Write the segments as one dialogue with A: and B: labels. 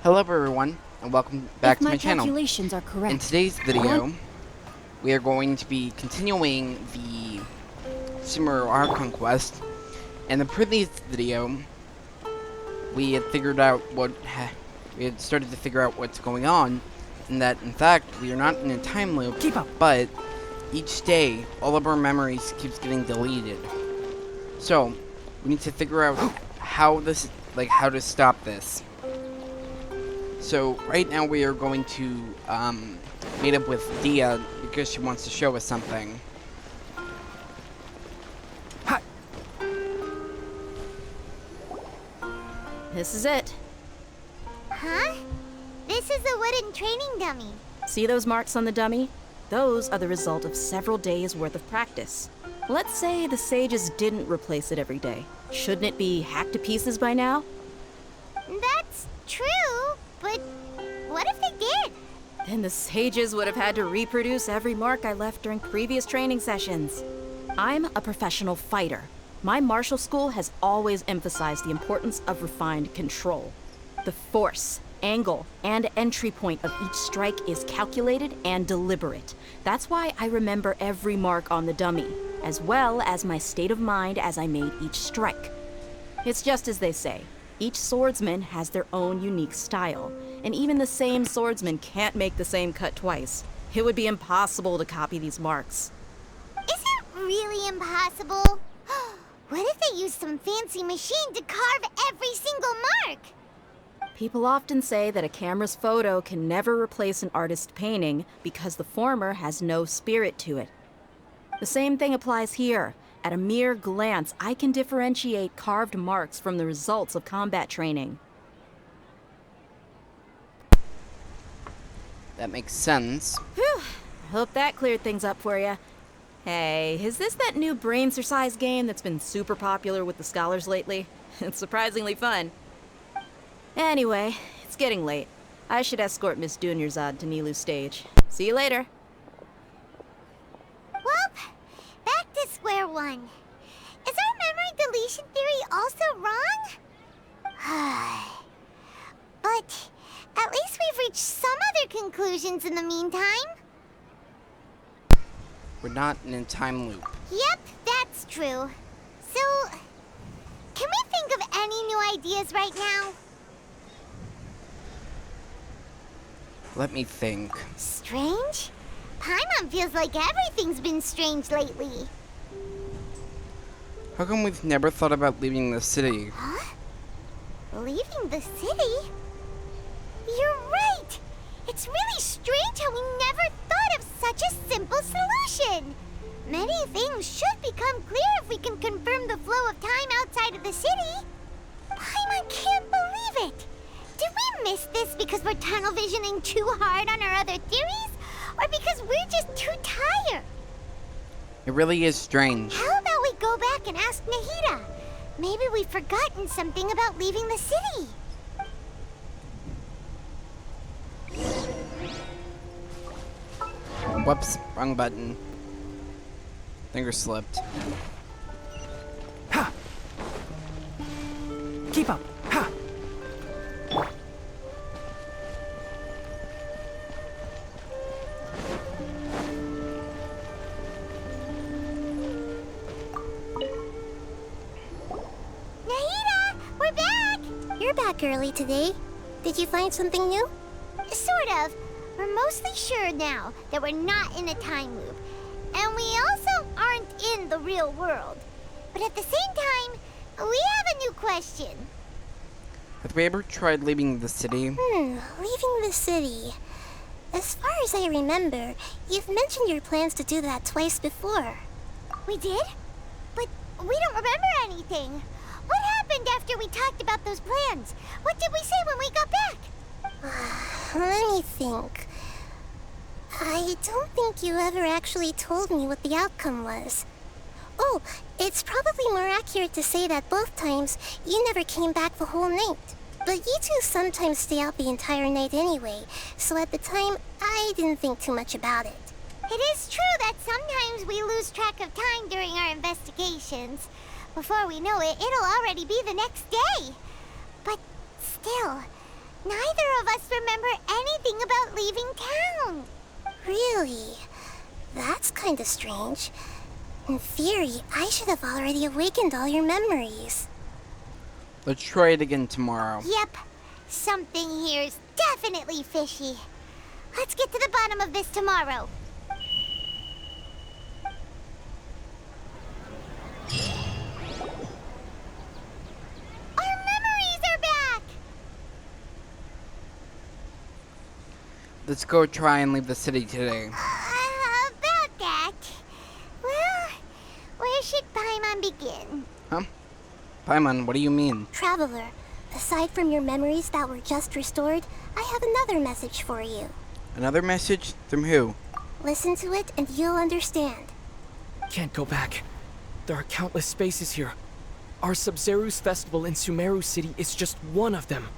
A: Hello everyone, and welcome back to my channel.
B: Calculations are correct.
A: In today's video, we are going to be continuing the Sumeru Archon quest. In the previous video, we had started to figure out what's going on, and that in fact we are not in a time loop.
B: Keep up.
A: But each day, all of our memories keeps getting deleted. So we need to figure out how to stop this. So right now we are going to meet up with Dia because she wants to show us something.
B: Hi. This is it.
C: Huh? This is a wooden training dummy.
B: See those marks on the dummy? Those are the result of several days worth of practice. Let's say the sages didn't replace it every day. Shouldn't it be hacked to pieces by now?
C: That's true, but what if they did?
B: Then the sages would have had to reproduce every mark I left during previous training sessions. I'm a professional fighter. My martial school has always emphasized the importance of refined control. The force, angle, and entry point of each strike is calculated and deliberate. That's why I remember every mark on the dummy, as well as my state of mind as I made each strike. It's just as they say. Each swordsman has their own unique style, and even the same swordsman can't make the same cut twice. It would be impossible to copy these marks.
C: Is it really impossible? What if they used some fancy machine to carve every single mark?
B: People often say that a camera's photo can never replace an artist's painting because the former has no spirit to it. The same thing applies here. At a mere glance, I can differentiate carved marks from the results of combat training.
A: That makes sense.
B: Whew. Hope that cleared things up for you. Hey, is this that new brain exercise game that's been super popular with the scholars lately? It's surprisingly fun. Anyway, it's getting late. I should escort Miss Dunyarzad to Nilu's stage. See you later.
C: Well, back to square one. Is our memory deletion theory also wrong? But at least we've reached some other conclusions in the meantime.
A: We're not in a time loop.
C: Yep, that's true. So, can we think of any new ideas right now?
A: Let me think.
C: Strange? Paimon feels like everything's been strange lately.
A: How come we've never thought about leaving the city?
C: Huh? Leaving the city? You're right! It's really strange how we never thought of such a simple solution! Many things should become clear if we can confirm the flow of time outside of the city. Paimon can't believe it! Did we miss this because we're tunnel visioning too hard on our other theories? Or because we're just too tired?
A: It really is strange.
C: How about we go back and ask Nahida? Maybe we've forgotten something about leaving the city.
A: Whoops, wrong button. Finger slipped.
D: Ha! Keep up! Ha!
C: Nahida, we're back!
E: You're back early today. Did you find something new?
C: Sort of. We're mostly sure now that we're not in a time loop. And we also aren't in the real world. But at the same time, we have a new question.
A: Have we ever tried leaving the city?
E: Leaving the city. As far as I remember, you've mentioned your plans to do that twice before.
C: We did? But we don't remember anything. What happened after we talked about those plans? What did we say when we got back?
E: Let me think. I don't think you ever actually told me what the outcome was. Oh, it's probably more accurate to say that both times you never came back the whole night. But you two sometimes stay out the entire night anyway, so at the time, I didn't think too much about it.
C: It is true that sometimes we lose track of time during our investigations. Before we know it, it'll already be the next day. But still, Neither of us remember anything about leaving town.
E: Really? That's kinda strange. In theory, I should have already awakened all your memories.
A: Let's try it again tomorrow.
C: Yep. Something here's definitely fishy. Let's get to the bottom of this tomorrow. Our memories are back!
A: Let's go try and leave the city today.
C: About that. Well, where should Paimon begin?
A: Huh? Paimon, what do you mean?
E: Traveler, aside from your memories that were just restored, I have another message for you.
A: Another message? From who?
E: Listen to it and you'll understand.
D: Can't go back. There are countless spaces here. Our Sub-Zeru's festival in Sumeru City is just one of them.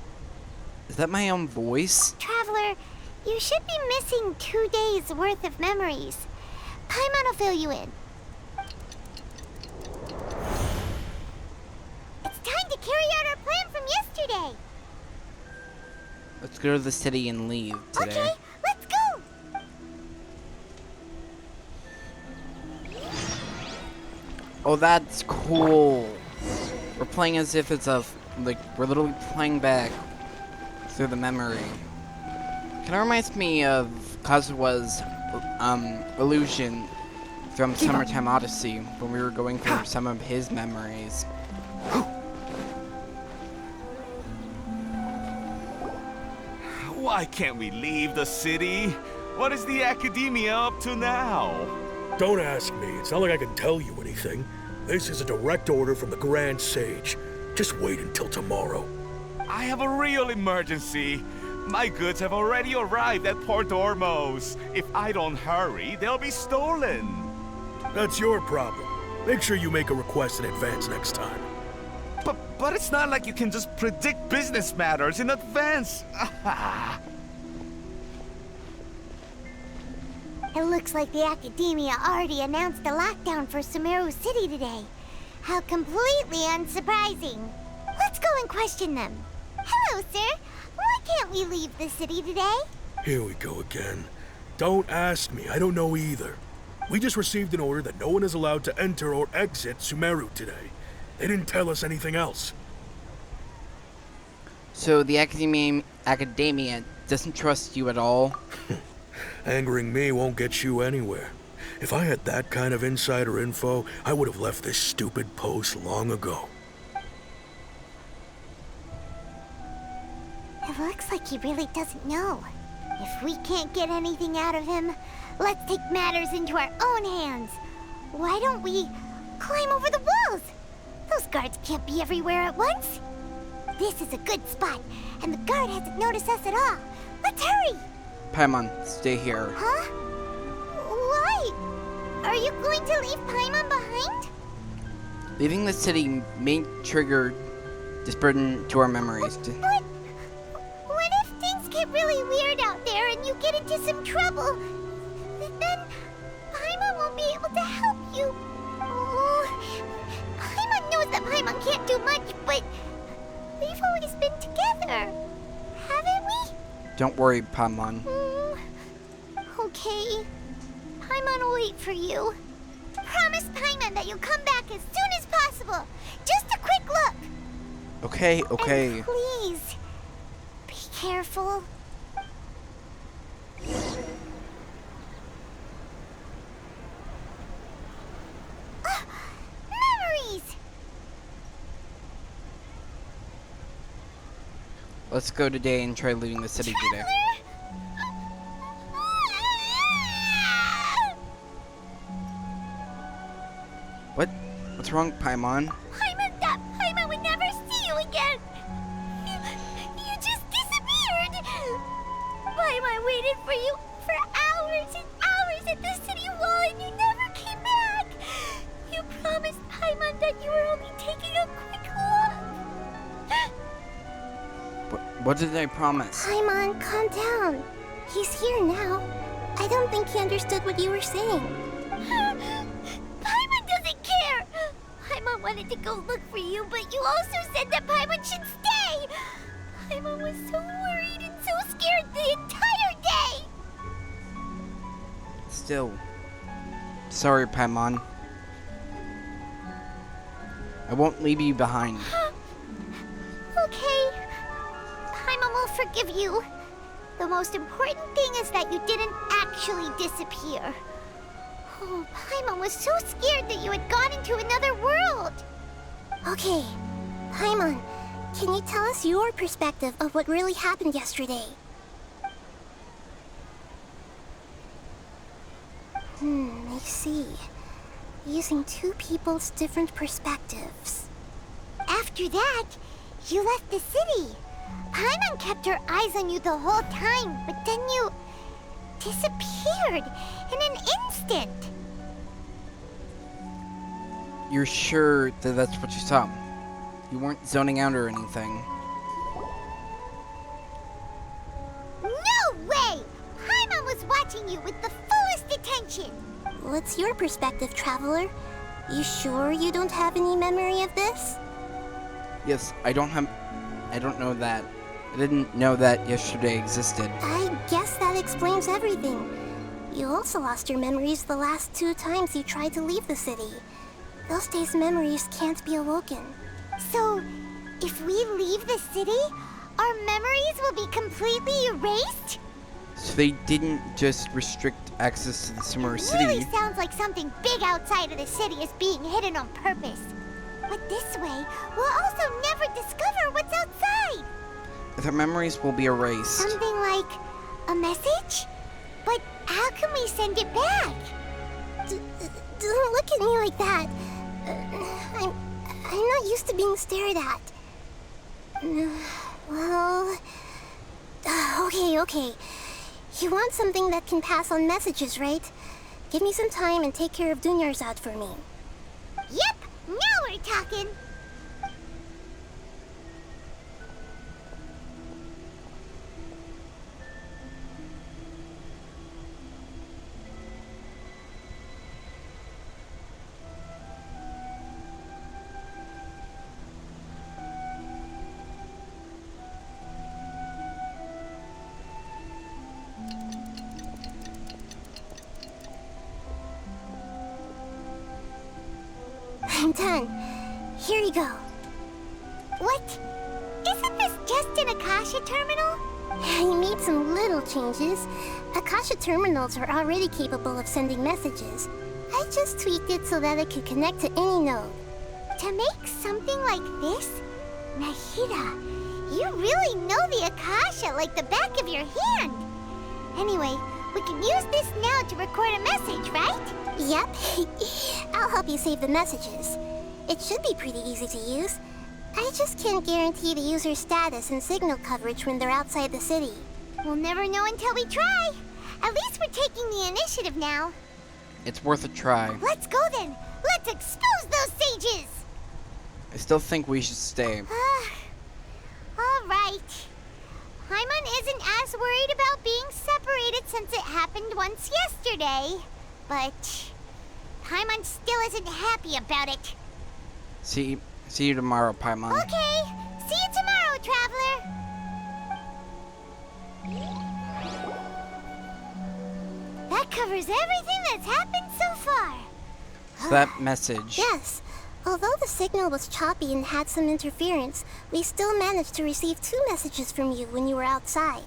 A: Is that my own voice?
C: Traveler, you should be missing 2 days worth of memories. Paimon will fill you in. It's time to carry out our plan from yesterday.
A: Let's go to the city and leave today.
C: Okay, let's go.
A: Oh, that's cool. We're playing as if it's we're literally playing back through the memory. Kind of reminds me of Kazua's illusion from Summertime Odyssey when we were going through some of his memories.
F: Why can't we leave the city? What is the academia up to now?
G: Don't ask me. It's not like I can tell you anything. This is a direct order from the Grand Sage. Just wait until tomorrow.
F: I have a real emergency. My goods have already arrived at Port Ormos. If I don't hurry, they'll be stolen.
G: That's your problem. Make sure you make a request in advance next time.
F: But it's not like you can just predict business matters in advance.
C: It looks like the Academia already announced a lockdown for Sumeru City today. How completely unsurprising. Let's go and question them. Hello, sir. Why can't we leave the city today?
G: Here we go again. Don't ask me. I don't know either. We just received an order that no one is allowed to enter or exit Sumeru today. They didn't tell us anything else.
A: So the academia doesn't trust you at all?
G: Angering me won't get you anywhere. If I had that kind of insider info, I would have left this stupid post long ago.
C: It looks like he really doesn't know. If we can't get anything out of him, let's take matters into our own hands. Why don't we climb over the walls? Those guards can't be everywhere at once. This is a good spot, and the guard hasn't noticed us at all. Let's hurry!
A: Paimon, stay here.
C: Huh? Why? Are you going to leave Paimon behind?
A: Leaving the city may trigger this burden to our memories.
C: But what if things get really weird out there and you get into some trouble? Then Paimon won't be able to help you. Oh, Paimon knows that Paimon can't do much, but we've always been together, haven't we?
A: Don't worry, Paimon.
C: Okay. Paimon will wait for you. Promise Paimon that you'll come back as soon as possible. Just a quick look.
A: Okay.
C: And please, be careful. Memories!
A: Let's go today and try leaving the city today. What's wrong, Paimon?
C: Paimon thought Paimon would never see you again. You just disappeared. Paimon waited for you for hours and hours at the city wall and you never came back. You promised Paimon that you were only taking a quick look.
A: What did I promise?
E: Paimon, calm down. He's here now. I don't think he understood what you were saying.
C: Paimon doesn't care. Paimon wanted to go look for you, but you also said that Paimon should stay. Paimon was so worried.
A: still. Sorry, Paimon. I won't leave you behind.
C: Okay. Paimon will forgive you. The most important thing is that you didn't actually disappear. Oh, Paimon was so scared that you had gone into another world.
E: Okay, Paimon, can you tell us your perspective of what really happened yesterday? I see. Using two people's different perspectives.
C: After that, you left the city. Paimon kept her eyes on you the whole time, but then you disappeared in an instant.
A: You're sure that that's what you saw? You weren't zoning out or anything.
C: No way! Paimon was watching you with the fullest attention.
E: What's your perspective, Traveler? You sure you don't have any memory of this?
A: Yes, I don't know that. I didn't know that yesterday existed.
E: I guess that explains everything. You also lost your memories the last 2 times you tried to leave the city. Those days' memories can't be awoken.
C: So, if we leave the city, our memories will be completely erased?
A: So they didn't just restrict access to the Sumeru City.
C: It really sounds like something big outside of the city is being hidden on purpose. But this way, we'll also never discover what's outside.
A: Their memories will be erased.
C: Something like a message? But how can we send it back?
E: Don't look at me like that. I'm not used to being stared at. Well... Okay. You want something that can pass on messages, right? Give me some time and take care of Dunyarzad for me.
C: Yep, now we're talking.
E: I'm done. Here you go.
C: What? Isn't this just an Akasha terminal?
E: I made some little changes. Akasha terminals are already capable of sending messages. I just tweaked it so that it could connect to any node.
C: To make something like this? Nahida, you really know the Akasha like the back of your hand. Anyway, we can use this now to record a message, right?
E: Yep. I'll help you save the messages. It should be pretty easy to use. I just can't guarantee the user's status and signal coverage when they're outside the city.
C: We'll never know until we try. At least we're taking the initiative now.
A: It's worth a try.
C: Let's go then. Let's expose those sages.
A: I still think we should stay.
C: All right. Paimon isn't as worried about being separated since it happened once yesterday. But Paimon still isn't happy about it.
A: See you tomorrow, Paimon.
C: Okay. See you tomorrow, Traveler. That covers everything that's happened so far.
A: So that message.
E: Yes. Although the signal was choppy and had some interference, we still managed to receive 2 messages from you when you were outside.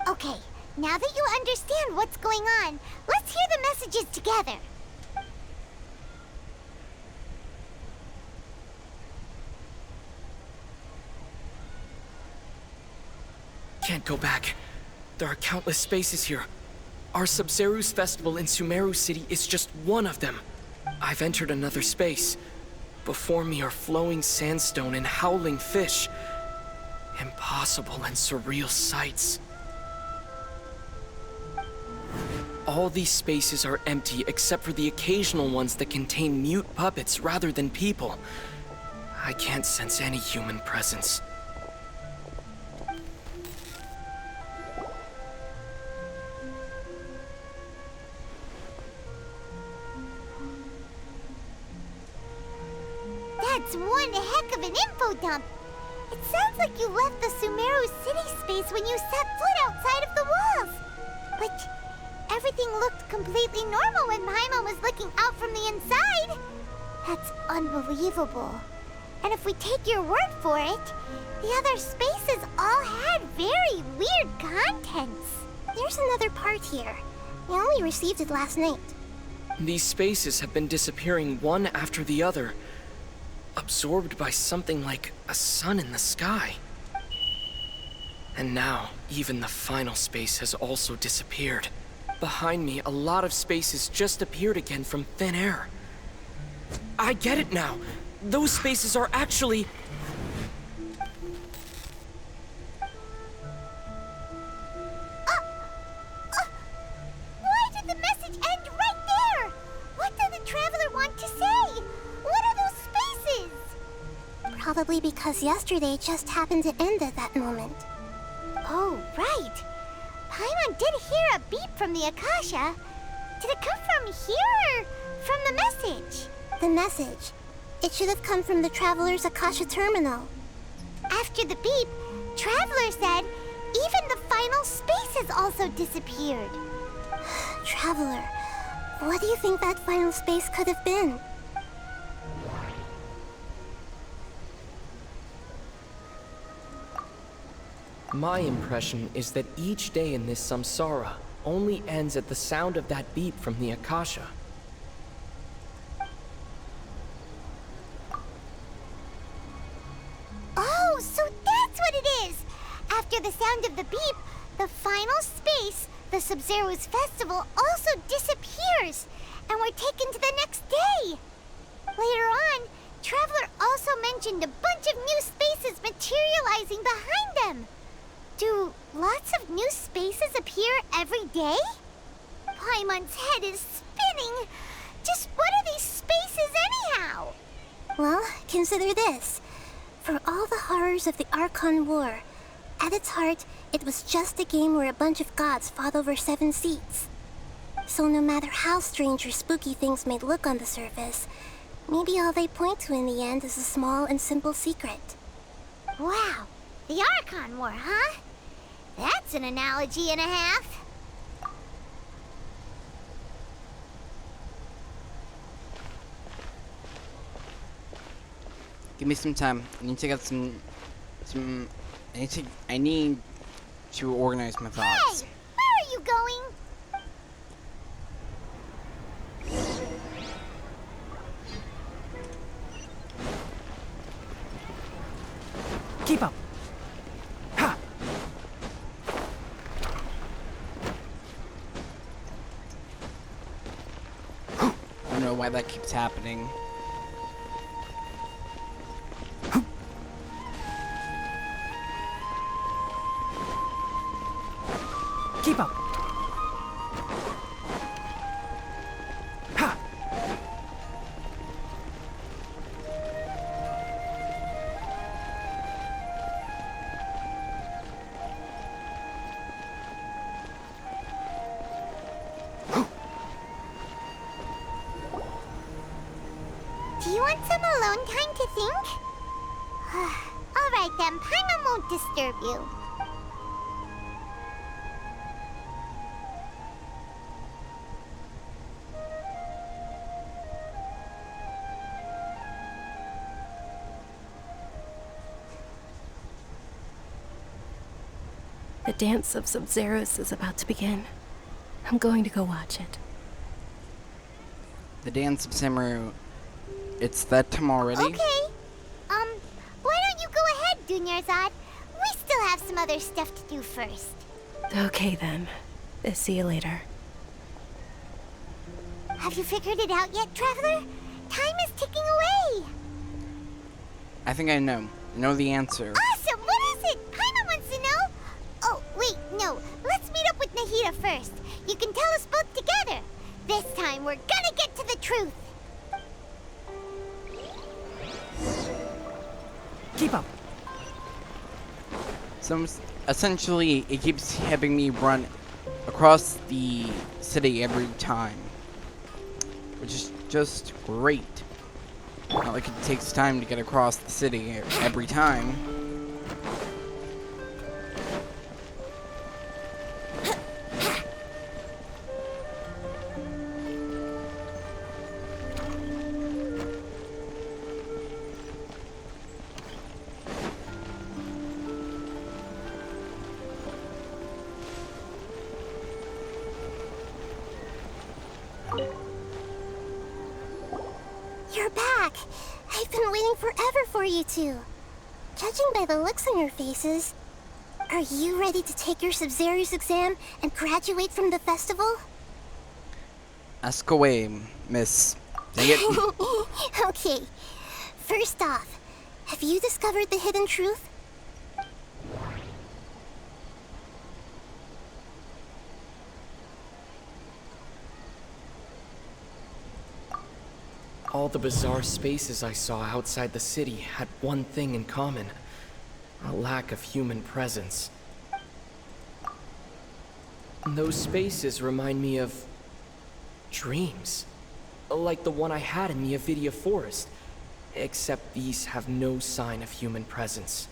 C: Okay, now that you understand what's going on, let's hear the messages together.
D: Can't go back. There are countless spaces here. Our Sub-Zeru's festival in Sumeru City is just one of them. I've entered another space. Before me are flowing sandstone and howling fish. Impossible and surreal sights. All these spaces are empty except for the occasional ones that contain mute puppets rather than people. I can't sense any human presence.
C: That's one heck of an info dump. It sounds like you left the Sumeru city space when you set foot outside of the walls. But everything looked completely normal when Paimon was looking out from the inside. That's unbelievable. And if we take your word for it, the other spaces all had very weird contents.
E: There's another part here. We only received it last night.
D: These spaces have been disappearing one after the other, absorbed by something like a sun in the sky. And now, even the final space has also disappeared. Behind me, a lot of spaces just appeared again from thin air. I get it now. Those spaces are actually...
C: Why did the message end right there? What did the traveler want to say? What are those spaces?
E: Probably because yesterday just happened to end at that moment.
C: Oh, right. Paimon did hear a beep from the Akasha. Did it come from here or from the message?
E: The message. It should have come from the Traveler's Akasha terminal.
C: After the beep, Traveler said even the final spaces also disappeared.
E: Traveler, what do you think that final space could have been?
D: My impression is that each day in this samsara only ends at the sound of that beep from the Akasha.
C: Oh, so that's what it is! After the sound of the beep, the final space, the Sub-Zero's festival, also disappears, and we're taken to the next day. Later on, Traveler also mentioned a bunch of new spaces materializing behind them. Do lots of new spaces appear every day? Paimon's head is spinning. Just what are these spaces anyhow?
E: Well, consider this. For all the horrors of the Archon War, at its heart, it was just a game where a bunch of gods fought over 7 seats. So no matter how strange or spooky things may look on the surface, maybe all they point to in the end is a small and simple secret.
C: Wow, the Archon War, huh? That's an analogy and a half.
A: Give me some time. I need to get some. I need to organize my thoughts.
C: Hey, where are you going?
D: Keep up! Ha!
A: I don't know why that keeps happening.
D: Keep up! Ha!
C: Do you want some alone time to think? All right then, Paimon won't disturb you.
H: The dance of Sub-Zeros is about to begin. I'm going to go watch it.
A: The dance of sumeru. It's that time already?
C: Okay. Why don't you go ahead, Dunyarzad? We still have some other stuff to do first.
H: Okay then. See you later.
C: Have you figured it out yet, Traveler? Time is ticking away.
A: I think I know. I know the answer.
C: Awesome! What is it? Paimon wants to know. Oh, wait, no. Let's meet up with Nahida first. You can tell us both together. This time, we're gonna get to the truth.
D: Keep up!
A: So essentially, it keeps having me run across the city every time, which is just great. Not like it takes time to get across the city every time.
E: forever for you two. Judging by the looks on your faces, are you ready to take your Sub-Zero's exam and graduate from the festival?
A: Ask away, miss. Dang it.
E: Okay, first off, have you discovered the hidden truth?
D: All the bizarre spaces I saw outside the city had one thing in common: a lack of human presence. And those spaces remind me of dreams, like the one I had in the Avidia Forest, except these have no sign of human presence.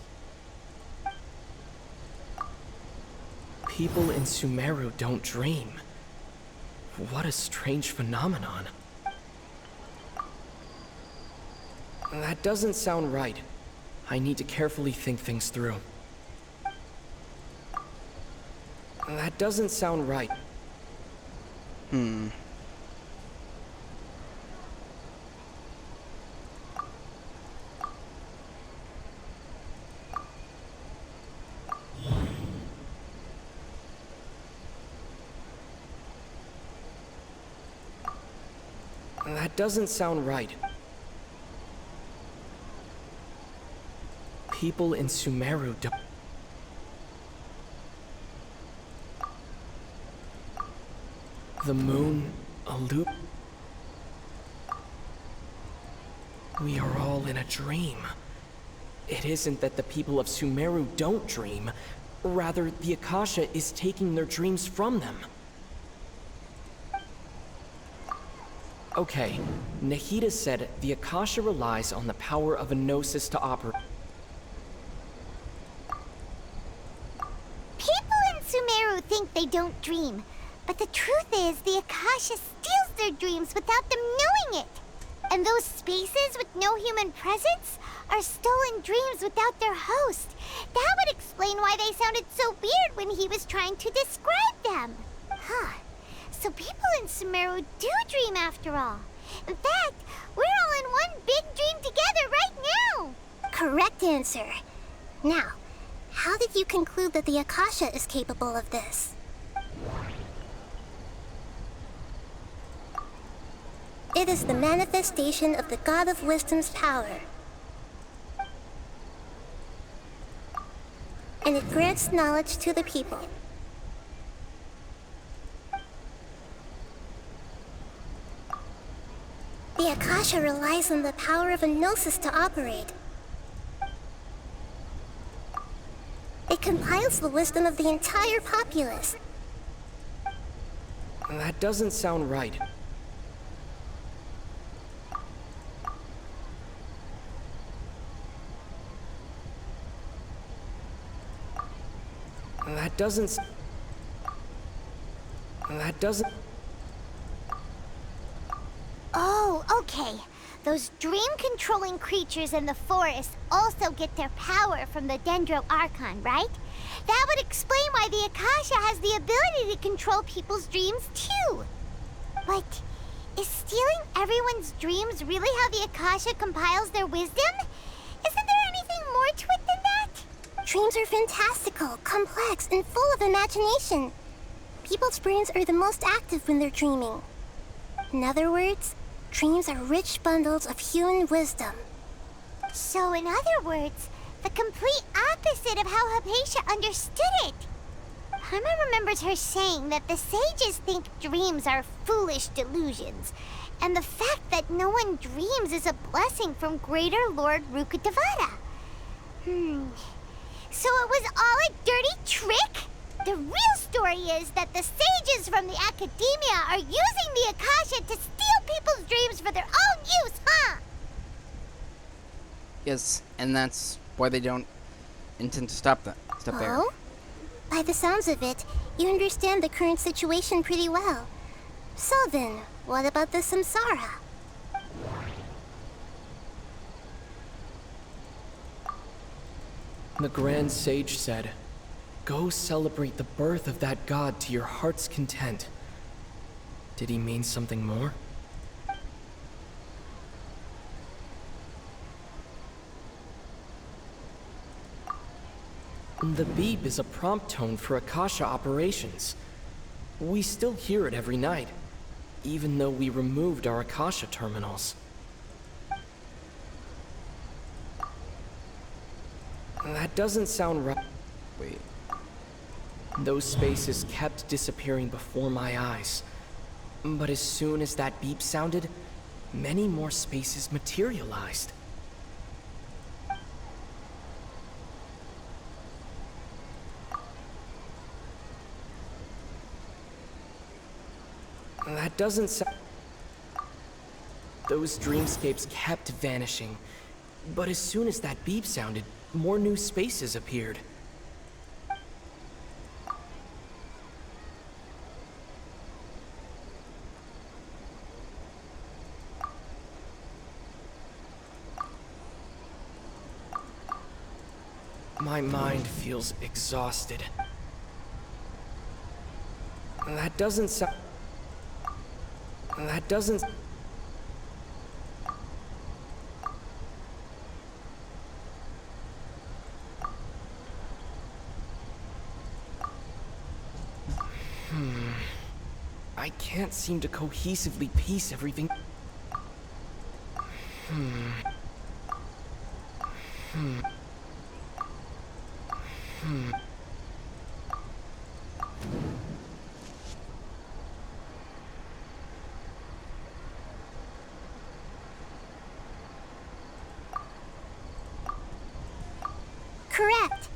D: People in Sumeru don't dream. What a strange phenomenon. That doesn't sound right. I need to carefully think things through. That doesn't sound right. That doesn't sound right. People in Sumeru don't... The moon, a loop... We are all in a dream. It isn't that the people of Sumeru don't dream. Rather, the Akasha is taking their dreams from them. Okay, Nahida said the Akasha relies on the power of a gnosis to operate.
C: People in Sumeru think they don't dream, but the truth is the Akasha steals their dreams without them knowing it. And those spaces with no human presence are stolen dreams without their host. That would explain why they sounded so weird when he was trying to describe them. Huh. So people in Sumeru do dream after all. In fact, we're all in one big dream together right now.
E: Correct answer. Now, how did you conclude that the Akasha is capable of this? It is the manifestation of the God of Wisdom's power. And it grants knowledge to the people. The Akasha relies on the power of a gnosis to operate. It compiles the wisdom of the entire populace.
D: That doesn't sound right. That doesn't...
C: Oh, okay. Those dream-controlling creatures in the forest also get their power from the Dendro Archon, right? That would explain why the Akasha has the ability to control people's dreams, too. But is stealing everyone's dreams really how the Akasha compiles their wisdom? Isn't there anything more to it than that?
E: Dreams are fantastical, complex, and full of imagination. People's brains are the most active when they're dreaming. In other words, dreams are rich bundles of human wisdom.
C: So in other words, the complete opposite of how Hypatia understood it. Paimon remembers her saying that the sages think dreams are foolish delusions, and the fact that no one dreams is a blessing from Greater Lord Rukkhadevata. So it was all a dirty trick? The real story is that the sages from the academia are using the Akasha to steal people's dreams for their own use, huh?
A: Yes, and that's why they don't intend to stop there.
E: Oh? By the sounds of it, you understand the current situation pretty well. So then, what about the samsara?
D: The Grand Sage said, "Go celebrate the birth of that god to your heart's content." Did he mean something more? The beep is a prompt tone for Akasha operations. We still hear it every night, even though we removed our Akasha terminals. That doesn't sound right.
A: Wait.
D: Those spaces kept disappearing before my eyes. But as soon as that beep sounded, many more spaces materialized. That doesn't sound... Those dreamscapes kept vanishing. But as soon as that beep sounded, more new spaces appeared. My mind feels exhausted. That doesn't sound... That doesn't... I can't seem to cohesively piece everything.
E: Correct.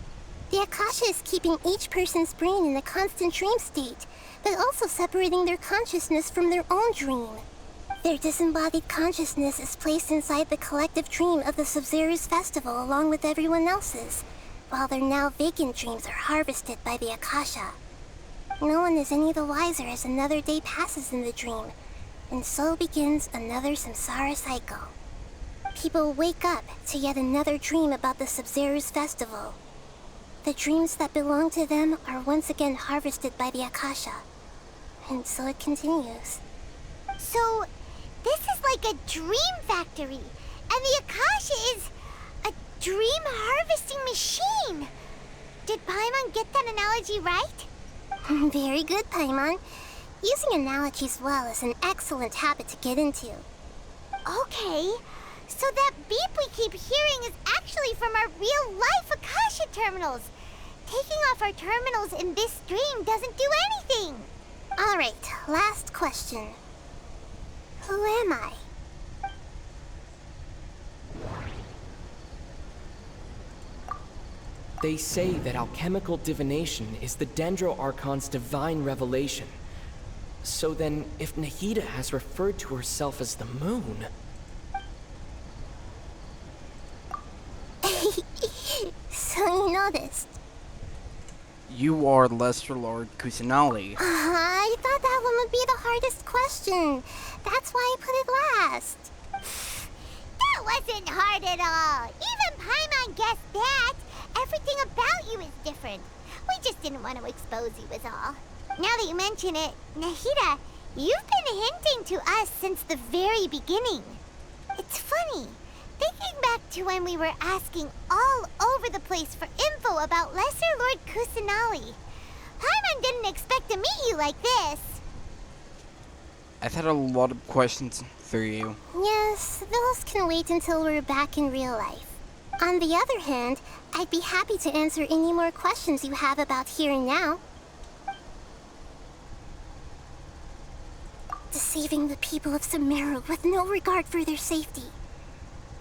E: The Akasha is keeping each person's brain in a constant dream state, but also separating their consciousness from their own dream. Their disembodied consciousness is placed inside the collective dream of the Sub-Zero's festival along with everyone else's, while their now vacant dreams are harvested by the Akasha. No one is any the wiser as another day passes in the dream, and so begins another samsara cycle. People wake up to yet another dream about the Sub-Zero's festival. The dreams that belong to them are once again harvested by the Akasha, and so it continues.
C: So, this is like a dream factory, and the Akasha is a dream harvesting machine. Did Paimon get that analogy right?
E: Very good, Paimon. Using analogies well is an excellent habit to get into.
C: Okay, so that beep we keep hearing is actually from our real-life Akasha terminals. Taking off our terminals in this dream doesn't do anything.
E: All right, last question. Who am I?
D: They say that alchemical divination is the Dendro Archon's divine revelation. So then, if Nahida has referred to herself as the moon...
E: So you noticed.
A: You are Lesser Lord Kusanali.
E: I thought that one would be the hardest question. That's why I put it last.
C: That wasn't hard at all. Even Paimon guessed that. Everything about you is different. We just didn't want to expose you is all. Now that you mention it, Nahida, you've been hinting to us since the very beginning. It's funny. Thinking back to when we were asking all over the place for info about Lesser Lord Kusanali, Paimon didn't expect to meet you like this.
A: I've had a lot of questions for you.
E: Yes, those can wait until we're back in real life. On the other hand, I'd be happy to answer any more questions you have about here and now. Deceiving the people of Sumeru with no regard for their safety.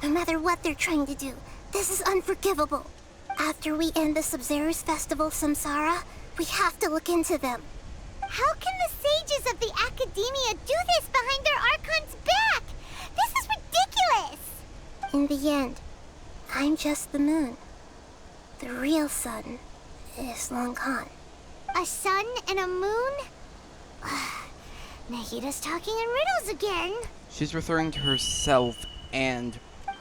E: No matter what they're trying to do, this is unforgivable. After we end the Sub-Zero's festival Samsara, we have to look into them.
C: How can the sages of the Academia do this behind their Archon's back? This is ridiculous!
E: In the end, I'm just the moon. The real sun is long gone.
C: A sun and a moon? Nahida's talking in riddles again.
A: She's referring to herself and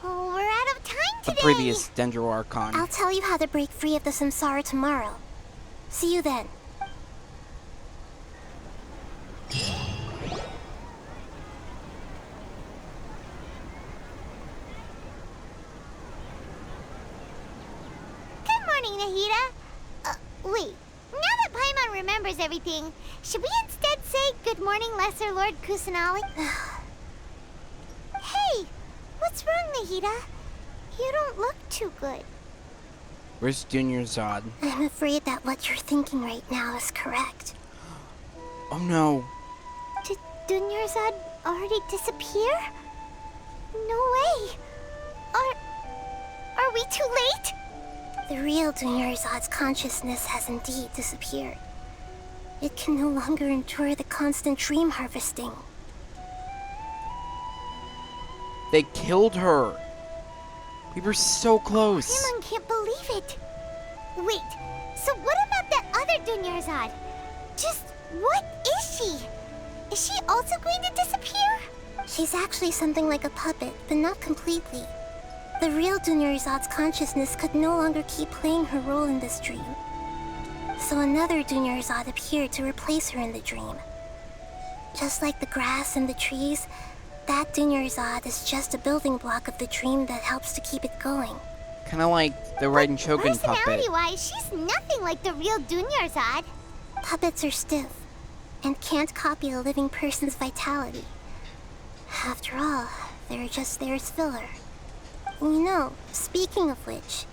C: Oh, we're out of time
A: the
C: today.
A: previous Dendro Archon.
E: I'll tell you how to break free of the Samsara tomorrow. See you then.
C: Good morning, Nahida. Wait, now that Paimon remembers everything, should we instead say good morning, Lesser Lord Kusanali? Hey, what's wrong, Nahida? You don't look too good.
A: Where's Junior Zod?
E: I'm afraid that what you're thinking right now is correct.
A: Oh no.
C: Did Dunyarzad already disappear? No way. Are we too late?
E: The real Dunyarzad's consciousness has indeed disappeared. It can no longer endure the constant dream harvesting.
A: They killed her. We were so close.
C: Paimon can't believe it. Wait, so what about that other Dunyarzad? Just what is she? Is she also going to disappear?
E: She's actually something like a puppet, but not completely. The real Dunyarzad's consciousness could no longer keep playing her role in this dream. So another Dunyarzad appeared to replace her in the dream. Just like the grass and the trees, that Dunyarzad is just a building block of the dream that helps to keep it going.
A: Kind of like the Raiden Shogun puppet.
C: Personality-wise, she's nothing like the real Dunyarzad.
E: Puppets are stiff and can't copy a living person's vitality. After all, they're just there as filler. You know, speaking of which,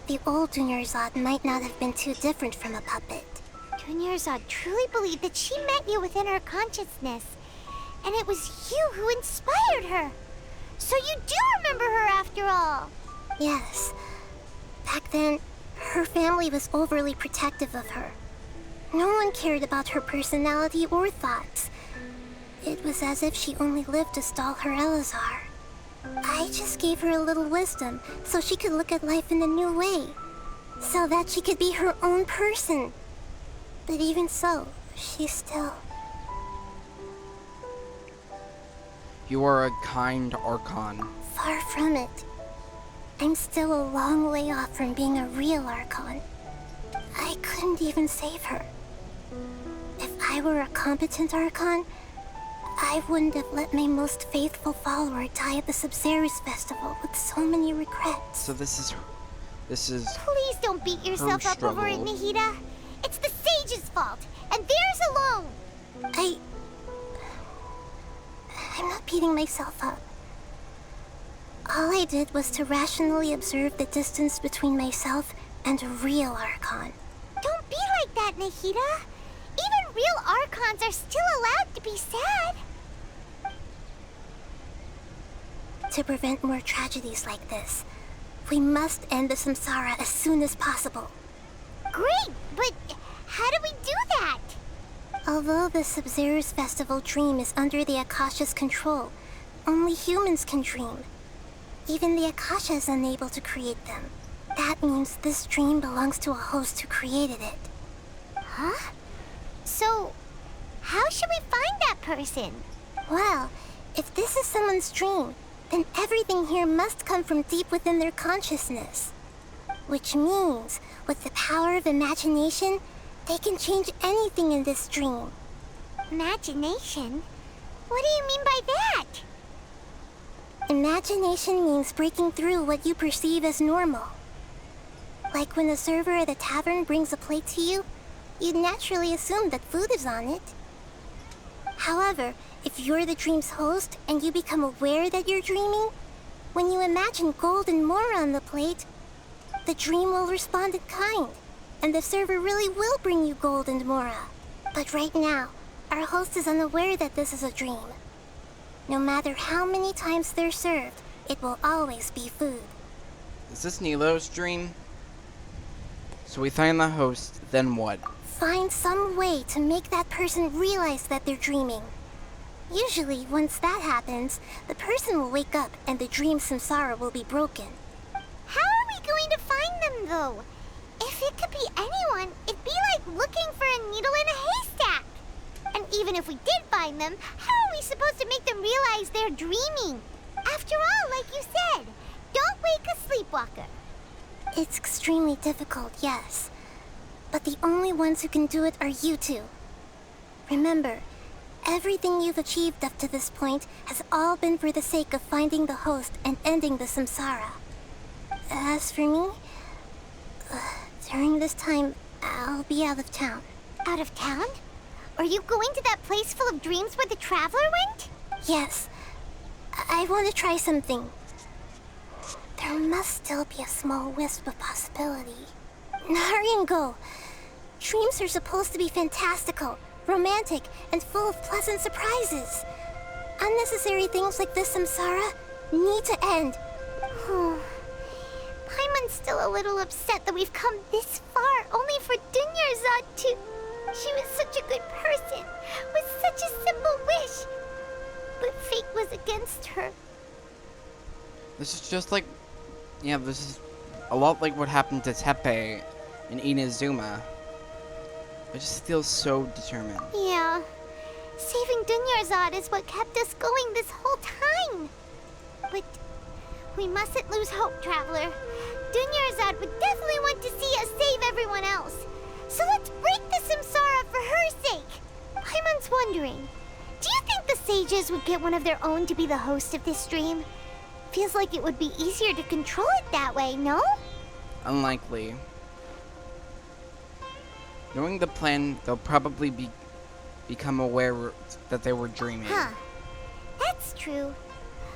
E: the old Dunyarzad might not have been too different from a puppet.
C: Dunyarzad truly believed that she met you within her consciousness, and it was you who inspired her. So you do remember her after all.
E: Yes. Back then, her family was overly protective of her. No one cared about her personality or thoughts. It was as if she only lived to stall her Elazar. I just gave her a little wisdom so she could look at life in a new way. So that she could be her own person. But even so, she's still...
A: You are a kind Archon.
E: Far from it. I'm still a long way off from being a real Archon. I couldn't even save her. If I were a competent Archon, I wouldn't have let my most faithful follower die at the Subzerus Festival with so many regrets.
A: So this is
C: Please don't beat yourself up over it,
A: struggle.
C: Nahida. It's the sage's fault, and theirs alone.
E: I'm not beating myself up. All I did was to rationally observe the distance between myself and a real Archon.
C: Don't be like that, Nahida. Even real Archons are still allowed to be sad.
E: To prevent more tragedies like this, we must end the samsara as soon as possible.
C: Great, but how do we do that?
E: Although the Subzerus Festival dream is under the Akasha's control, only humans can dream. Even the Akasha is unable to create them. That means this dream belongs to a host who created it.
C: Huh? So, how should we find that person?
E: Well, if this is someone's dream, then everything here must come from deep within their consciousness. Which means, with the power of imagination, they can change anything in this dream.
C: Imagination? What do you mean by that?
E: Imagination means breaking through what you perceive as normal. Like when the server at a tavern brings a plate to you, you'd naturally assume that food is on it. However, if you're the dream's host and you become aware that you're dreaming, when you imagine gold and more on the plate, the dream will respond in kind, and the server really will bring you gold and mora. But right now, our host is unaware that this is a dream. No matter how many times they're served, it will always be food.
A: Is this Nilo's dream? So we find the host, then what?
E: Find some way to make that person realize that they're dreaming. Usually, once that happens, the person will wake up and the dream samsara will be broken.
C: How are we going to find them, though? If it could be anyone, it'd be like looking for a needle in a haystack. And even if we did find them, how are we supposed to make them realize they're dreaming? After all, like you said, don't wake a sleepwalker.
E: It's extremely difficult, yes. But the only ones who can do it are you two. Remember, everything you've achieved up to this point has all been for the sake of finding the host and ending the samsara. As for me, during this time, I'll be out of town.
C: Out of town? Are you going to that place full of dreams where the traveler went?
E: Yes. I want to try something. There must still be a small wisp of possibility. Hurry and go. Dreams are supposed to be fantastical, romantic, and full of pleasant surprises. Unnecessary things like this samsara need to end.
C: Paimon's still a little upset that we've come this far only for Dunyarzad to... She was such a good person, with such a simple wish. But fate was against her.
A: This is just like, yeah, this is a lot like what happened to Tepe and Inazuma. I just feel so determined.
C: Yeah. Saving Dunyarzad is what kept us going this whole time. But we mustn't lose hope, Traveler. Dunyarzad would definitely want to see us save everyone else. So let's break the samsara for her sake. Paimon's wondering, do you think the sages would get one of their own to be the host of this stream? Feels like it would be easier to control it that way, no?
A: Unlikely. Knowing the plan, they'll probably become aware that they were dreaming.
C: Huh. That's true.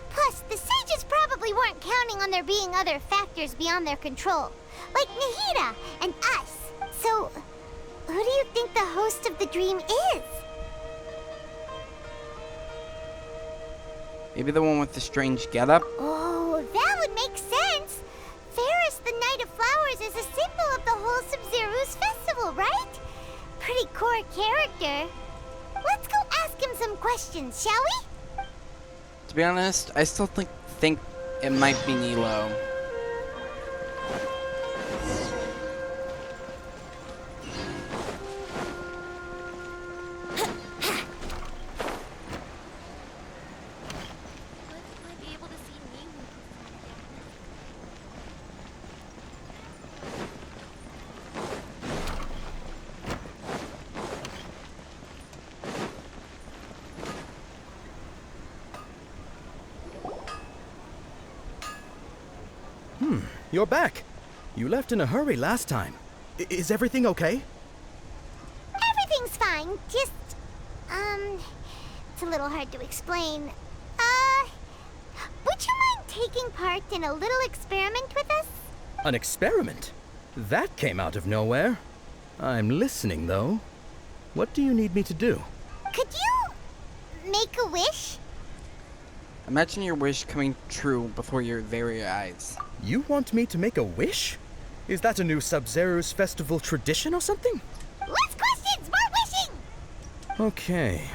C: Plus, the sages probably weren't counting on there being other factors beyond their control, like Nahida and us. So, who do you think the host of the dream is?
A: Maybe the one with the strange getup?
C: Oh, that would make sense. Ferris, the Knight of Flowers, is a symbol of the whole Sub-Zeru's festival, right? Pretty core character. Let's go ask him some questions, shall we?
A: To be honest, I still think it might be Nilo.
I: You're back. You left in a hurry last time. Is everything okay?
C: Everything's fine. Just, it's a little hard to explain. Would you mind taking part in a little experiment with us?
I: An experiment? That came out of nowhere. I'm listening, though. What do you need me to do?
C: Could you make a wish?
A: Imagine your wish coming true before your very eyes.
I: You want me to make a wish? Is that a new Sub-Zeru's festival tradition or something?
C: Less questions, more wishing!
I: Okay.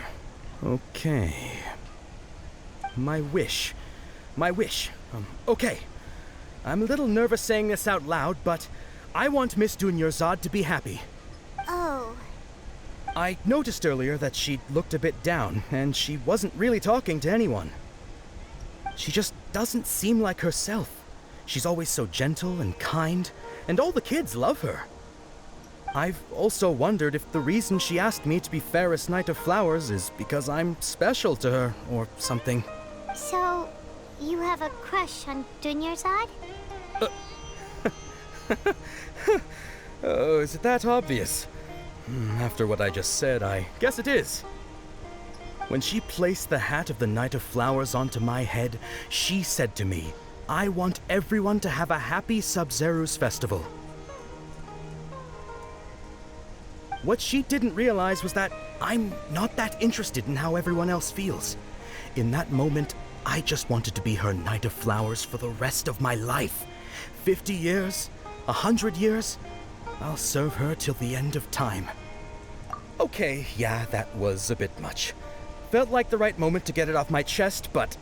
I: My wish. Okay. I'm a little nervous saying this out loud, but I want Miss Dunyarzad to be happy.
C: Oh.
I: I noticed earlier that she looked a bit down, and she wasn't really talking to anyone. She just doesn't seem like herself. She's always so gentle and kind, and all the kids love her. I've also wondered if the reason she asked me to be Fairest Knight of Flowers is because I'm special to her, or something.
C: So, you have a crush on Dunyarzad?
I: Oh, is it that obvious? After what I just said, I guess it is. When she placed the hat of the Knight of Flowers onto my head, she said to me, I want everyone to have a happy Sub-Zeru's festival. What she didn't realize was that I'm not that interested in how everyone else feels. In that moment, I just wanted to be her Knight of Flowers for the rest of my life. 50 years? 100 years? I'll serve her till the end of time. Okay, yeah, that was a bit much. Felt like the right moment to get it off my chest, but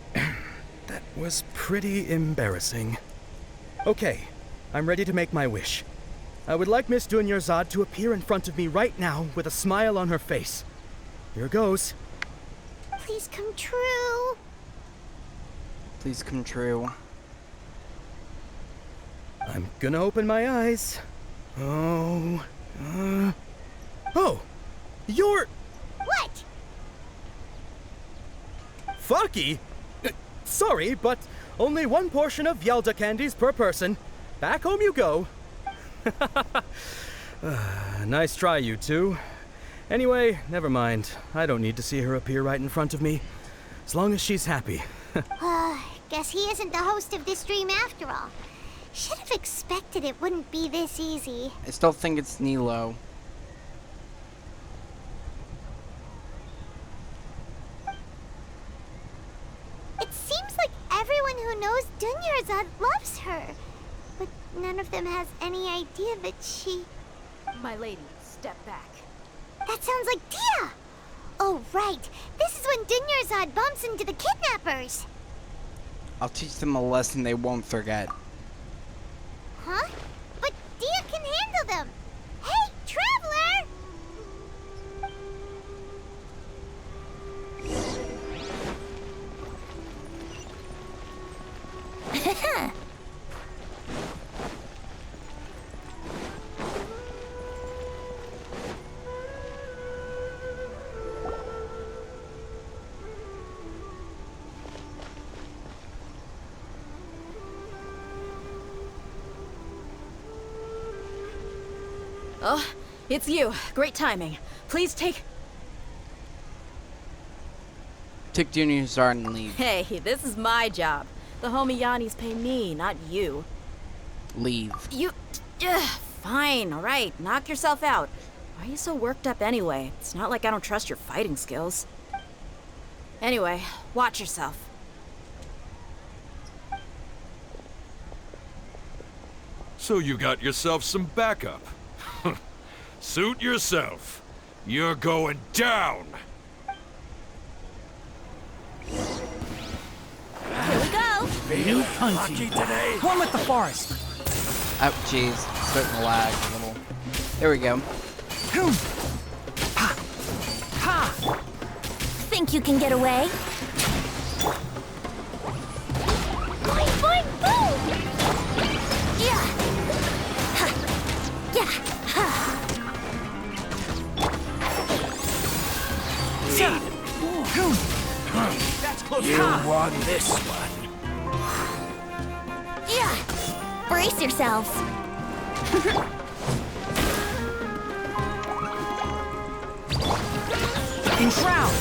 I: that was pretty embarrassing. Okay, I'm ready to make my wish. I would like Miss Dunyarzad to appear in front of me right now with a smile on her face. Here goes.
C: Please come true.
A: Please come true.
I: I'm gonna open my eyes. Oh, you're...
C: What?
I: Faki? Sorry, but only one portion of Yalda candies per person. Back home you go. Nice try, you two. Anyway, never mind. I don't need to see her appear right in front of me. As long as she's happy.
C: Guess he isn't the host of this dream after all. Should have expected it wouldn't be this easy.
A: I still think it's Nilo.
C: It seems like everyone who knows Dunyarzad loves her. But none of them has any idea that she...
B: My lady, step back.
C: That sounds like Tia! Oh, right. This is when Dunyarzad bumps into the kidnappers.
A: I'll teach them a lesson they won't forget.
C: Huh? But Dia can handle them. Hey, Traveler!
B: Oh, it's you. Great timing. Please take...
A: Take Dunyarzad and leave.
B: Hey, this is my job. The homie Yannis pay me, not you.
A: Leave.
B: You... fine, alright. Knock yourself out. Why are you so worked up anyway? It's not like I don't trust your fighting skills. Anyway, watch yourself.
J: So you got yourself some backup. Suit yourself. You're going down.
C: Here we go.
I: New hunting today. One with the forest.
A: Oh, jeez. Starting to lag a little. There we go.
C: Think you can get away? Boing, boing, boom! Yeah! Ha! Yeah! Ha!
I: That's close. You won this one.
C: Yeah! Brace yourselves.
I: Enshroud.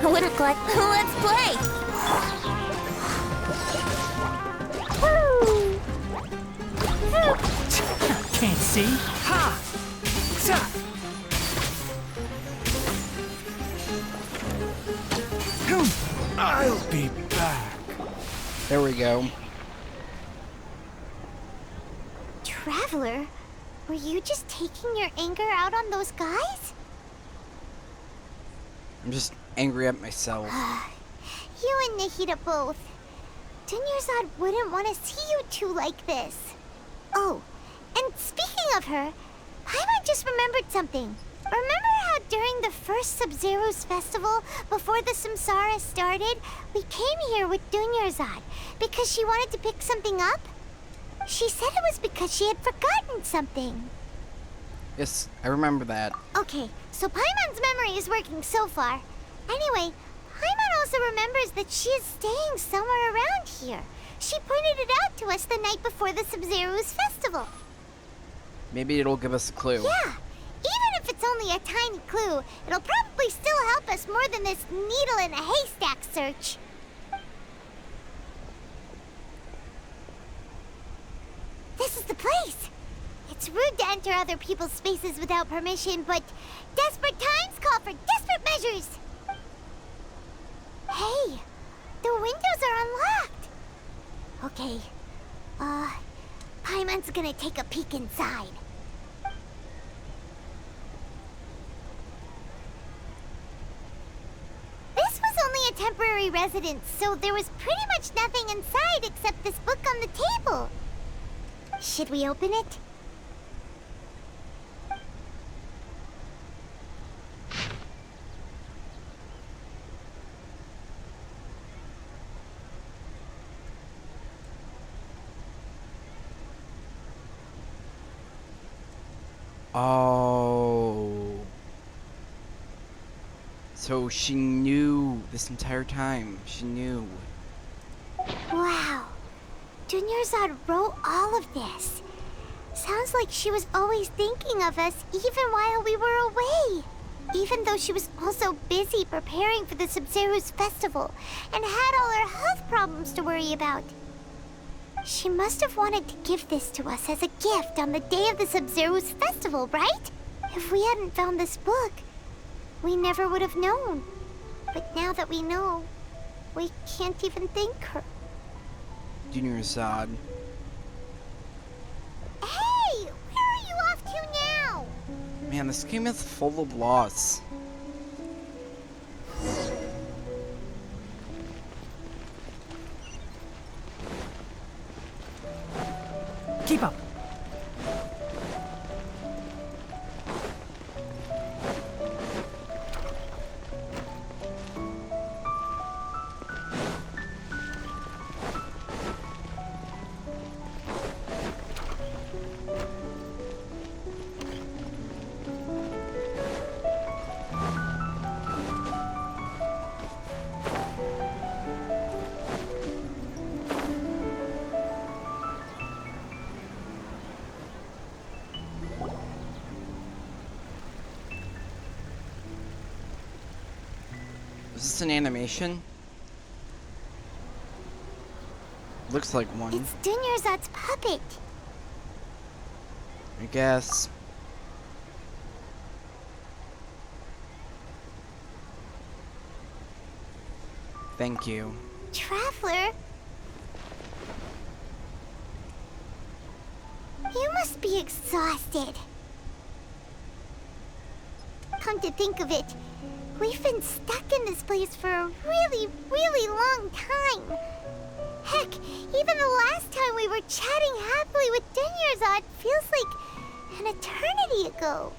C: Wouldn't like. Let's play.
I: Can't see. Ha! I'll be back.
A: There we go.
C: Traveler, were you just taking your anger out on those guys?
A: I'm just angry at myself.
C: You and Nahida both. Dunyarzad wouldn't want to see you two like this. Oh, and speaking of her, Paimon just remembered something. Remember how during the first Sub-Zero's festival, before the Samsara started, we came here with Dunyarzad because she wanted to pick something up? She said it was because she had forgotten something.
A: Yes, I remember that.
C: Okay, so Paimon's memory is working so far. Anyway, Paimon also remembers that she is staying somewhere around here. She pointed it out to us the night before the Sub-Zero's festival.
A: Maybe it'll give us a clue.
C: Yeah, even if it's only a tiny clue, it'll probably still help us more than this needle in a haystack search. This is the place. It's rude to enter other people's spaces without permission, but desperate times call for desperate measures. Hey, the windows are unlocked. Okay, Paimon's gonna take a peek inside. This was only a temporary residence, so there was pretty much nothing inside except this book on the table. Should we open it?
A: Oh. So she knew this entire time. She knew.
C: Wow. Dunyarzad wrote all of this. Sounds like she was always thinking of us even while we were away. Even though she was also busy preparing for the Sub-Zeru's festival and had all her health problems to worry about. She must have wanted to give this to us as a gift on the day of the Sub-Zeru's festival, right? If we hadn't found this book, we never would have known. But now that we know, we can't even thank her.
A: Dunyarzad.
C: Hey! Where are you off to now?
A: Man, this game is full of loss.
I: Keep up.
A: Is this an animation? Looks like one.
C: It's Dunyarzad's puppet.
A: I guess. Thank you.
C: Traveler? You must be exhausted. Come to think of it, we've been stuck in this place for a really, really long time. Heck, even the last time we were chatting happily with Dunyarzad feels like an eternity ago.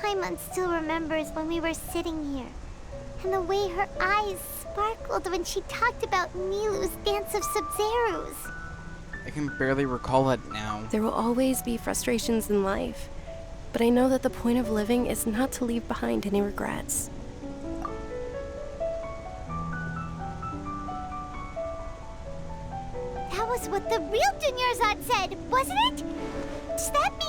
C: Paimon still remembers when we were sitting here, and the way her eyes sparkled when she talked about Nilu's dance of Sub-Zerus.
A: I can barely recall it now.
H: There will always be frustrations in life, but I know that the point of living is not to leave behind any regrets.
C: That was what the real Dunyarzad said, wasn't it? Does that mean...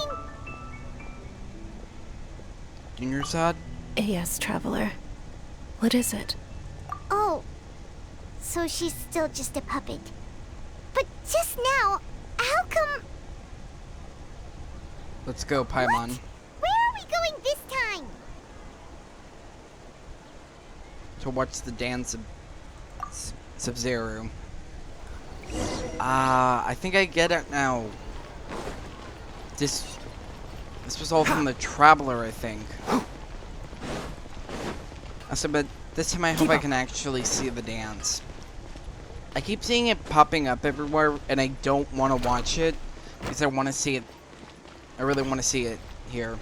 A: Dunyarzad?
H: Yes, Traveler. What is it?
C: Oh, so she's still just a puppet. But just now, how come...
A: Let's go, Paimon.
C: What? Where are we going this time?
A: To watch the dance of Sub-Zero. I think I get it now. This was all from the Traveler, I think. But this time I hope I can actually see the dance. I keep seeing it popping up everywhere, and I don't want to watch it because I want to see it. I really want to see it here.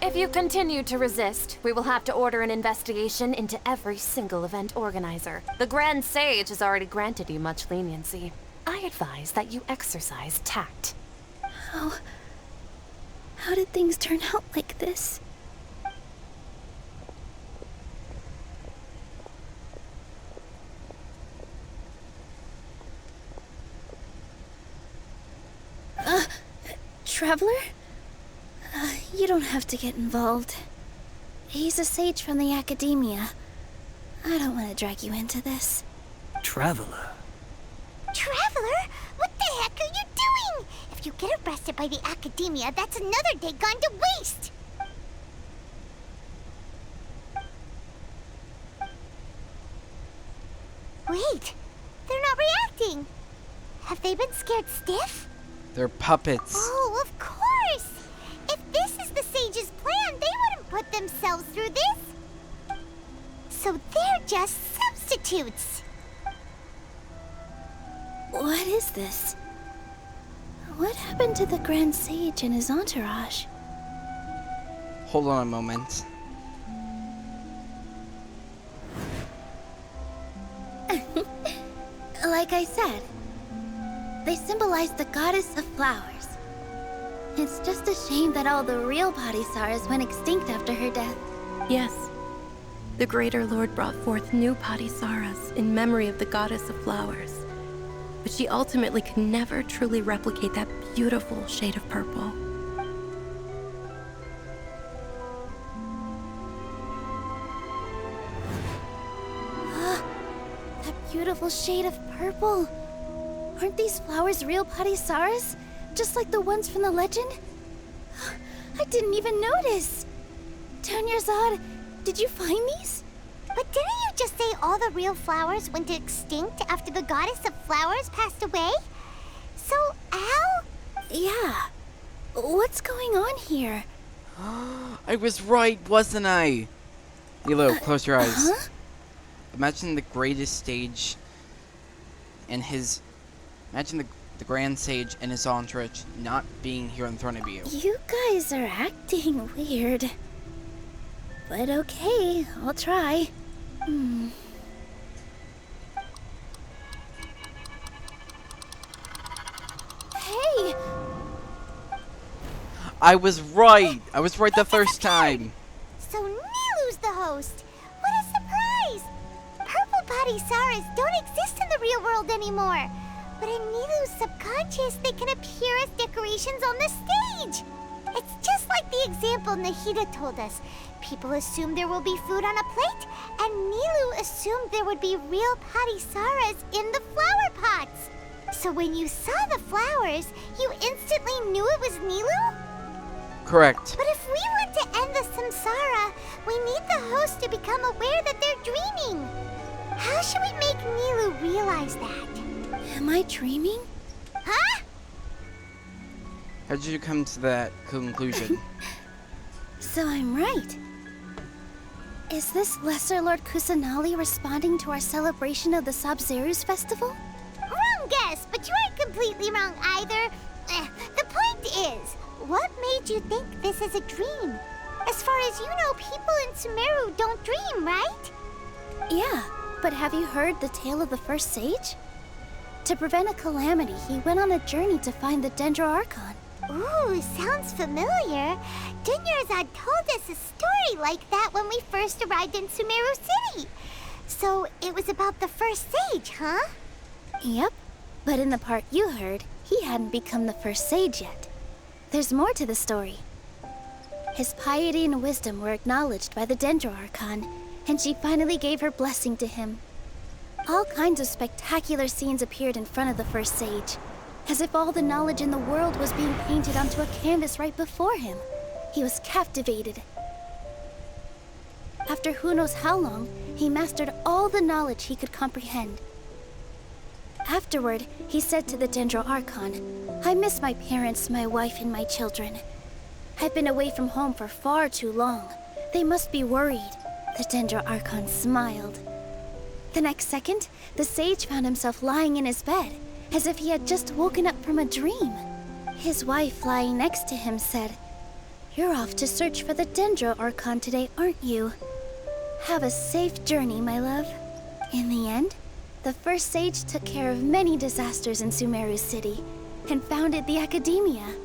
K: If you continue to resist, we will have to order an investigation into every single event organizer. The Grand Sage has already granted you much leniency. I advise that you exercise tact.
E: How did things turn out like this? Traveler? You don't have to get involved. He's a sage from the academia. I don't want to drag you into this.
I: Traveler.
C: Traveler? What the heck are you doing? If you get arrested by the academia, that's another day gone to waste! Wait, they're not reacting. Have they been scared stiff?
A: They're puppets.
C: Oh, of course! If this is the sage's plan, they wouldn't put themselves through this. So they're just substitutes. substitutes.
E: What is this? What happened to the Grand Sage and his entourage?
A: Hold on a moment.
E: Like I said, they symbolize the goddess of flowers. It's just a shame that all the real Padisaras went extinct after her death.
H: Yes. The Greater Lord brought forth new Padisaras in memory of the goddess of flowers. But she ultimately could never truly replicate that beautiful shade of purple.
E: That beautiful shade of purple. Aren't these flowers real Padisaras? Just like the ones from the legend? I didn't even notice. Tanyarzad, did you find these?
C: But didn't you just say all the real flowers went extinct after the goddess of flowers passed away? So, how?
E: Yeah. What's going on here?
A: I was right, wasn't I? Nilo, close your eyes.
E: Huh?
A: Imagine the greatest stage and his... Imagine the Grand Sage and his entourage not being here in front of you.
E: You guys are acting weird. But okay, I'll try. Hey!
A: I was right! I was right the first time!
C: So Nilu's the host. What a surprise! Purple Padisaras don't exist in the real world anymore. But in Nilu's subconscious, they can appear as decorations on the stage. It's just like the example Nahida told us. People assumed there will be food on a plate, and Nilu assumed there would be real Padisaras in the flower pots. So when you saw the flowers, you instantly knew it was Nilu?
A: Correct.
C: But if we want to end the samsara, we need the host to become aware that they're dreaming. How should we make Nilu realize that?
E: Am I dreaming?
C: Huh?
A: How did you come to that conclusion?
E: So I'm right. Is this Lesser Lord Kusanali responding to our celebration of the Sabzeruz festival?
C: Wrong guess, but you aren't completely wrong either. The point is, what made you think this is a dream? As far as you know, people in Sumeru don't dream, right?
E: Yeah, but have you heard the tale of the first sage? To prevent a calamity, he went on a journey to find the Dendro Archon.
C: Ooh, sounds familiar. Dinyarzad told us a story like that when we first arrived in Sumeru City. So it was about the first sage, huh?
E: Yep, but in the part you heard, he hadn't become the first sage yet. There's more to the story. His piety and wisdom were acknowledged by the Dendro Archon, and she finally gave her blessing to him. All kinds of spectacular scenes appeared in front of the first sage, as if all the knowledge in the world was being painted onto a canvas right before him. He was captivated. After who knows how long, he mastered all the knowledge he could comprehend. Afterward, he said to the Dendro Archon, "I miss my parents, my wife, and my children. I've been away from home for far too long. They must be worried." The Dendro Archon smiled. The next second, the sage found himself lying in his bed, as if he had just woken up from a dream. His wife, lying next to him, said, "You're off to search for the Dendro Archon today, aren't you? Have a safe journey, my love." In the end, the first sage took care of many disasters in Sumeru City and founded the Academia.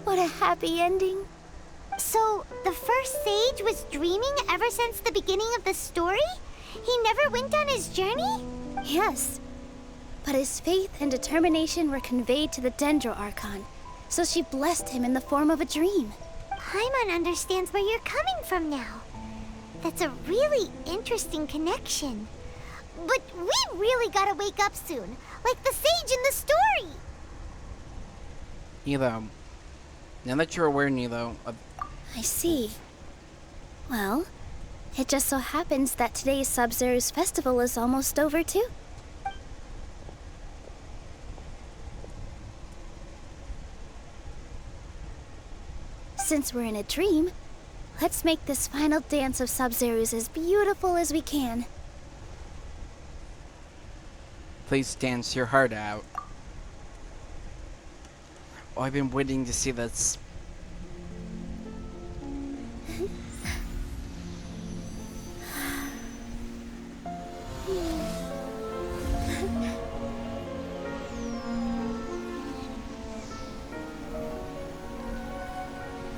E: What a happy ending.
C: So, the first sage was dreaming ever since the beginning of the story? He never went on his journey?
E: Yes. But his faith and determination were conveyed to the Dendro Archon, so she blessed him in the form of a dream.
C: Paimon understands where you're coming from now. That's a really interesting connection. But we really gotta wake up soon, like the sage in the story!
A: Nilo, now that you're aware, Nilo, of...
E: I see. Well, it just so happens that today's Sabzeruz festival is almost over too. Since we're in a dream,
C: Let's make this final dance of Sub-Zerus as beautiful as we can.
A: Please dance your heart out. Oh, I've been waiting to see this.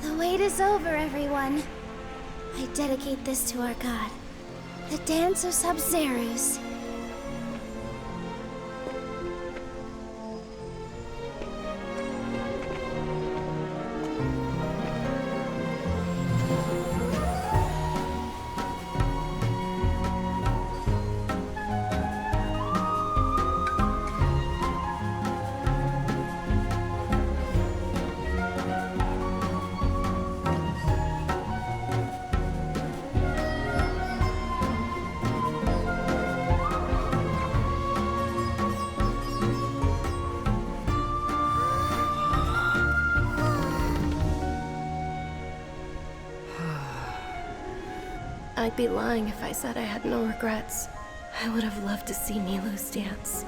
C: The wait is over, everyone. I dedicate this to our god, the dance of Sub-Zerus.
H: I'd be lying if I said I had no regrets. I would have loved to see Nilou's dance.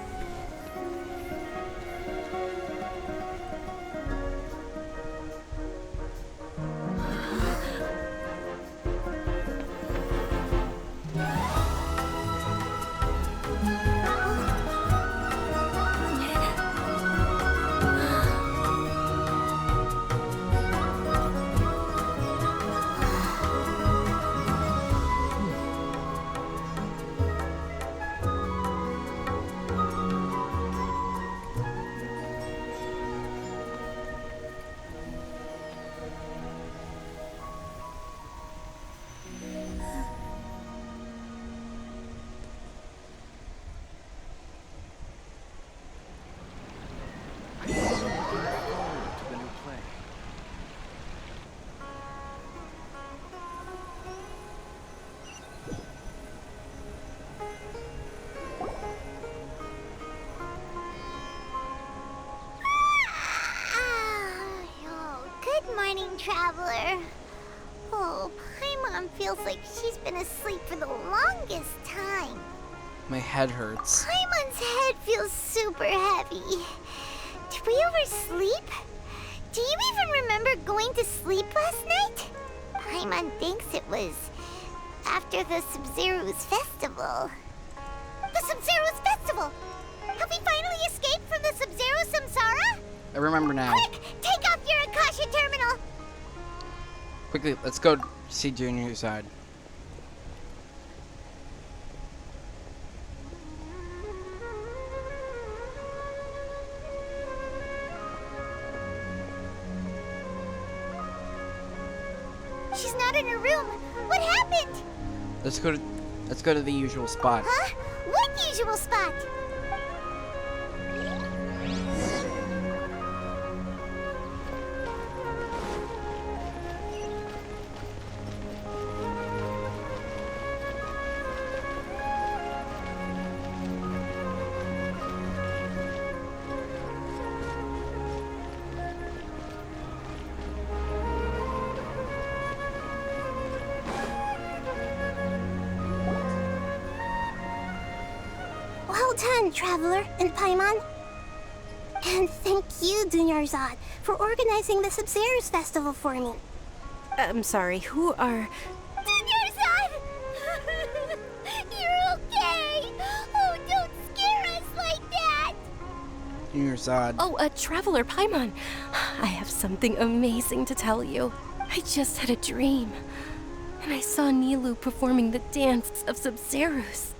C: Traveler. Oh, Paimon feels like she's been asleep for the longest time.
A: My head hurts.
C: Paimon's head feels super heavy. Did we oversleep? Do you even remember going to sleep last night? Paimon thinks it was after the Sub-Zerus festival. The Sub-Zerus festival! Have we finally escaped from the Sub-Zero Samsara?
A: I remember now.
C: Quick! Take off your Akasha terminal!
A: Quickly, let's go see Junior's side.
C: She's not in her room. What happened?
A: Let's go to the usual spot.
C: Huh? What usual spot?
E: Well done, Traveler and Paimon. And thank you, Dunyarzad, for organizing the Sub-Zerus festival for me.
H: I'm sorry, who are...
C: Dunyarzad! You're okay! Oh, don't scare us like that!
A: Junior's odd.
H: Oh, Traveler Paimon. I have something amazing to tell you. I just had a dream. And I saw Nilou performing the dance of Sub-Zerus.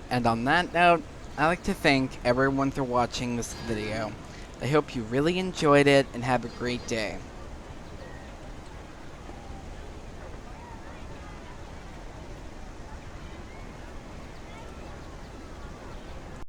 A: And on that note, I'd like to thank everyone for watching this video. I hope you really enjoyed it and have a great day.